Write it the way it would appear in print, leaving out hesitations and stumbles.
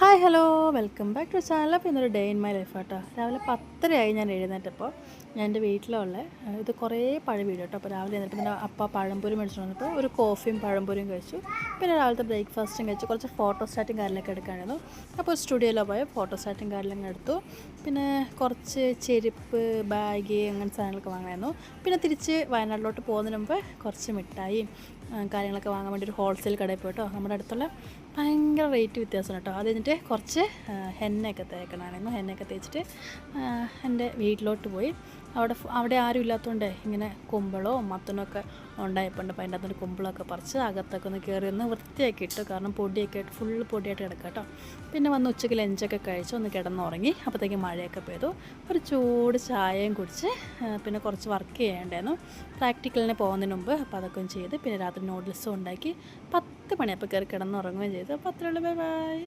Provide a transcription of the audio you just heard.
Hi hello welcome back to channel. അപ്പോൾ ഇന്നൊരു day in my life കേട്ടോ. രാവിലെ 10:30 ഞാൻ എഴുന്നേറ്റപ്പോൾ ഞാൻ എൻ്റെ വീട്ടിലുള്ള ഇത് കുറേ പഴം വീട് കേട്ടോ. അപ്പോൾ രാവിലെ എഴുന്നേറ്റ് പിന്നെ അപ്പ പഴംപൊരി മേടിച്ചു വന്നപ്പോൾ ഒരു കോഫിയും പഴംപൊരിയും കഴിച്ചു. പിന്നെ രാവിലത്തെ ബ്രേക്ക്ഫാസ്റ്റും കഴിച്ചു. കുറച്ച് ഫോട്ടോസ്റ്റാറ്റും കാര്യങ്ങളൊക്കെ എടുക്കാനായിരുന്നു. അപ്പോൾ സ്റ്റുഡിയോയിലോ പോയ ഫോട്ടോസ്റ്റാറ്റും കാര്യങ്ങളൊക്കെ എടുത്തു. പിന്നെ കുറച്ച് ചെരുപ്പ്, ബാഗ് അങ്ങനെ സാധനങ്ങളൊക്കെ വാങ്ങാമായിരുന്നു. പിന്നെ തിരിച്ച് വയനാട്ടിലോട്ട് പോകുന്നതിന് മുമ്പ് കുറച്ച് മിഠായിയും കാര്യങ്ങളൊക്കെ വാങ്ങാൻ വേണ്ടി ഒരു ഹോൾസെയിൽ കടയിൽ പോയിട്ടോ. നമ്മുടെ അടുത്തുള്ള ഭയങ്കര റേറ്റ് വ്യത്യാസം കേട്ടോ. അത് കഴിഞ്ഞിട്ട് കുറച്ച് എണ്ണയൊക്കെ തേക്കണമായിരുന്നു. എണ്ണയൊക്കെ തേച്ചിട്ട് എൻ്റെ വീട്ടിലോട്ട് പോയി. അവിടെ ആരും ഇല്ലാത്തതുകൊണ്ട് ഇങ്ങനെ കുമ്പളവും മത്തനൊക്കെ ഉണ്ടായപ്പോണ്ട് അപ്പോൾ അതിൻ്റെ അകത്തൊരു കുമ്പളമൊക്കെ പറിച്ച് അകത്തൊക്കെ ഒന്ന് കയറി ഒന്ന് വൃത്തിയാക്കി ഇട്ടു. കാരണം പൊടിയൊക്കെ ആയിട്ട് ഫുള്ള് പൊടിയായിട്ട് കിടക്കുക കേട്ടോ. പിന്നെ വന്ന് ഉച്ചയ്ക്ക് ലഞ്ചൊക്കെ കഴിച്ച് ഒന്ന് കിടന്നുറങ്ങി. അപ്പോഴത്തേക്ക് മഴയൊക്കെ പെയ്തു. ഒരു ചൂട് ചായയും കുടിച്ച് പിന്നെ കുറച്ച് വർക്ക് ചെയ്യേണ്ടായിരുന്നു പ്രാക്ടിക്കലിന് പോകുന്നതിന് മുമ്പ്. അപ്പോൾ അതൊക്കെ ചെയ്ത് പിന്നെ രാത്രി നൂഡിൽസും ഉണ്ടാക്കി 10 മണിയപ്പോൾ കയറി കിടന്നുറങ്ങുകയും ചെയ്തു. അപ്പോൾ അത്രയുള്ളൂ. Bye bye.